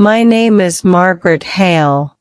My name is Margaret Hale.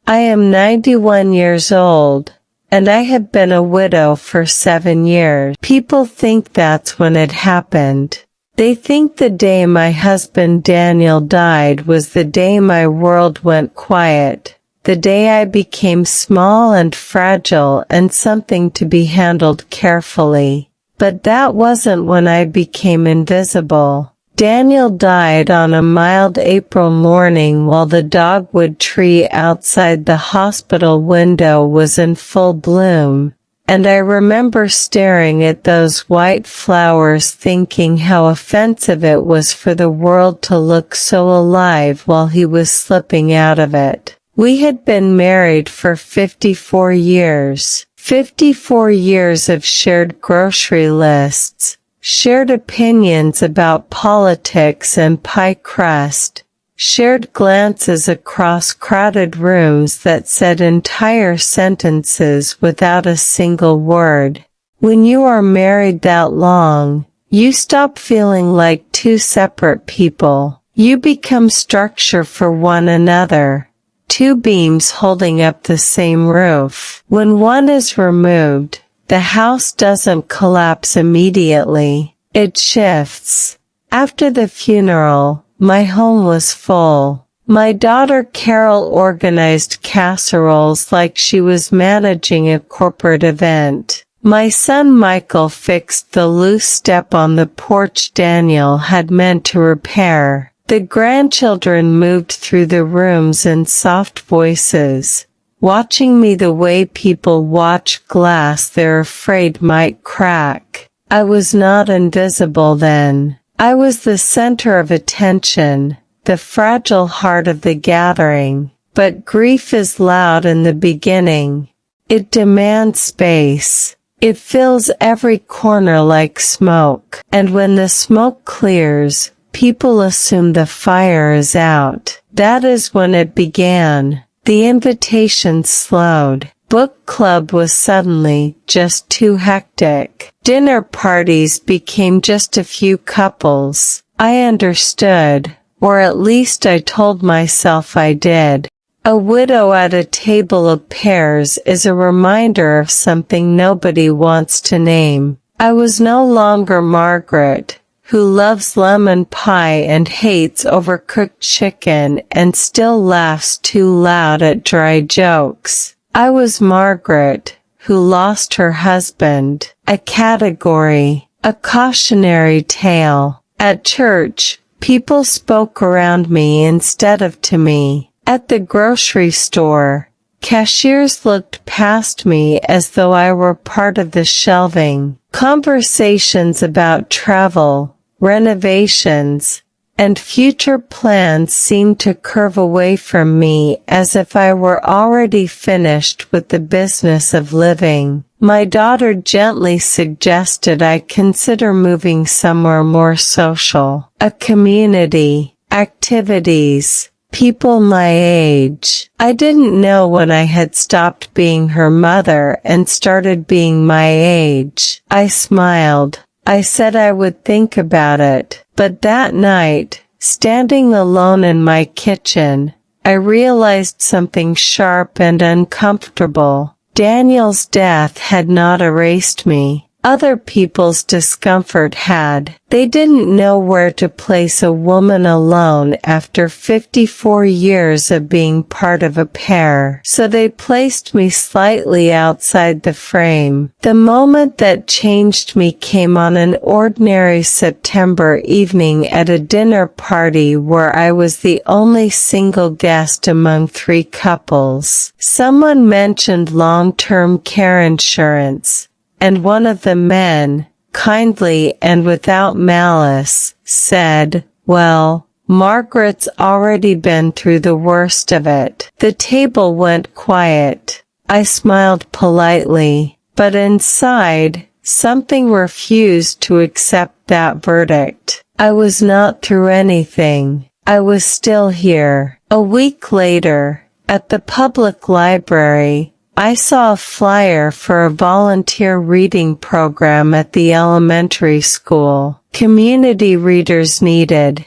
I am 91 years old, and I have been a widow for 7 years. People think that's when it happened. They think the day my husband Daniel died was the day my world went quiet, the day I became small and fragile and something to be handled carefully. But that wasn't when I became invisible. Daniel died on a mild April morning while the dogwood tree outside the hospital window was in full bloom, and I remember staring at those white flowers thinking how offensive it was for the world to look so alive while he was slipping out of it. We had been married for 54 years. 54 years of shared grocery lists, shared opinions about politics and pie crust, shared glances across crowded rooms that said entire sentences without a single word. When you are married that long, you stop feeling like two separate people. You become structure for one another. Two beams holding up the same roof. When one is removed, the house doesn't collapse immediately. It shifts. After the funeral, my home was full. My daughter Carol organized casseroles like she was managing a corporate event. My son Michael fixed the loose step on the porch Daniel had meant to repair. The grandchildren moved through the rooms in soft voices, watching me the way people watch glass they're afraid might crack. I was not invisible then. I was the center of attention, the fragile heart of the gathering. But grief is loud in the beginning. It demands space. It fills every corner like smoke. And when the smoke clears, people assume the fire is out. That is when it began. The invitation slowed. Book club was suddenly just too hectic. Dinner parties became just a few couples. I understood, or at least I told myself I did. A widow at a table of pairs is a reminder of something nobody wants to name. I was no longer Margaret, who loves lemon pie and hates overcooked chicken and still laughs too loud at dry jokes. I was Margaret, who lost her husband, a category, a cautionary tale. At church, people spoke around me instead of to me. At the grocery store, cashiers looked past me as though I were part of the shelving. Conversations about travel, renovations, and future plans seemed to curve away from me as if I were already finished with the business of living. My daughter gently suggested I consider moving somewhere more social. A community, activities, people my age. I didn't know when I had stopped being her mother and started being my age. I smiled. I said I would think about it. But that night, standing alone in my kitchen, I realized something sharp and uncomfortable. Daniel's death had not erased me. Other people's discomfort had. They didn't know where to place a woman alone after 54 years of being part of a pair, so they placed me slightly outside the frame. The moment that changed me came on an ordinary September evening at a dinner party where I was the only single guest among 3 couples. Someone mentioned long-term care insurance, and one of the men, kindly and without malice, said, "Well, Margaret's already been through the worst of it." The table went quiet. I smiled politely, but inside, something refused to accept that verdict. I was not through anything. I was still here. A week later, at the public library, I saw a flyer for a volunteer reading program at the elementary school. Community readers needed.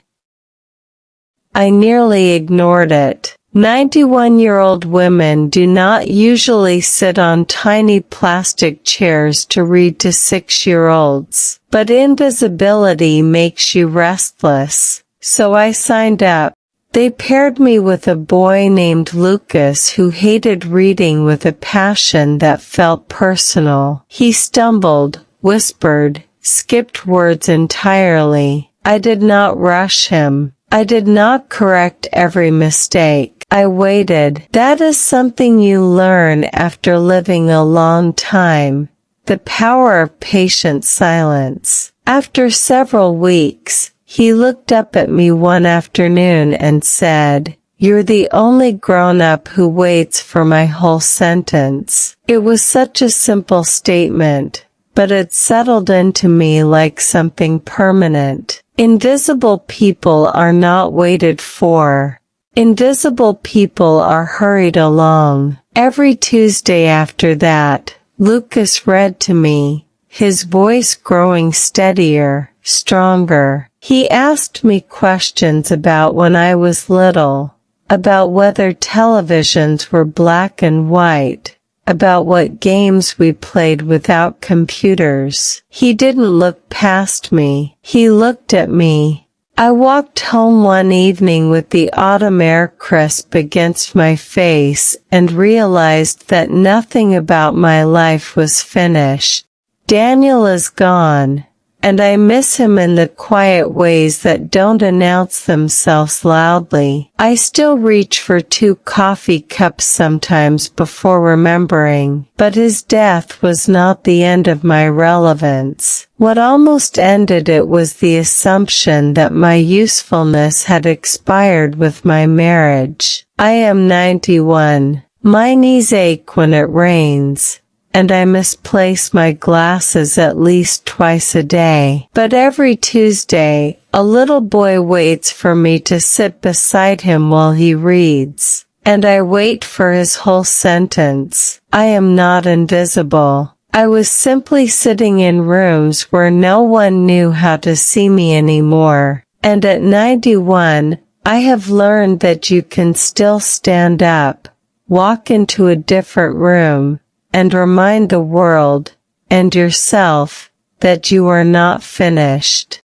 I nearly ignored it. 91-year-old women do not usually sit on tiny plastic chairs to read to 6-year-olds, but invisibility makes you restless, so I signed up. They paired me with a boy named Lucas who hated reading with a passion that felt personal. He stumbled, whispered, skipped words entirely. I did not rush him. I did not correct every mistake. I waited. That is something you learn after living a long time. The power of patient silence. After several weeks, he looked up at me one afternoon and said, "You're the only grown-up who waits for my whole sentence." It was such a simple statement, but it settled into me like something permanent. Invisible people are not waited for. Invisible people are hurried along. Every Tuesday after that, Lucas read to me, his voice growing steadier, stronger. He asked me questions about when I was little, about whether televisions were black and white, about what games we played without computers. He didn't look past me. He looked at me. I walked home one evening with the autumn air crisp against my face and realized that nothing about my life was finished. Daniel is gone, and I miss him in the quiet ways that don't announce themselves loudly. I still reach for 2 coffee cups sometimes before remembering, but his death was not the end of my relevance. What almost ended it was the assumption that my usefulness had expired with my marriage. I am 91. My knees ache when it rains, and I misplace my glasses at least twice a day. But every Tuesday, a little boy waits for me to sit beside him while he reads, and I wait for his whole sentence. I am not invisible. I was simply sitting in rooms where no one knew how to see me anymore. And at 91, I have learned that you can still stand up, walk into a different room, and remind the world, and yourself, that you are not finished.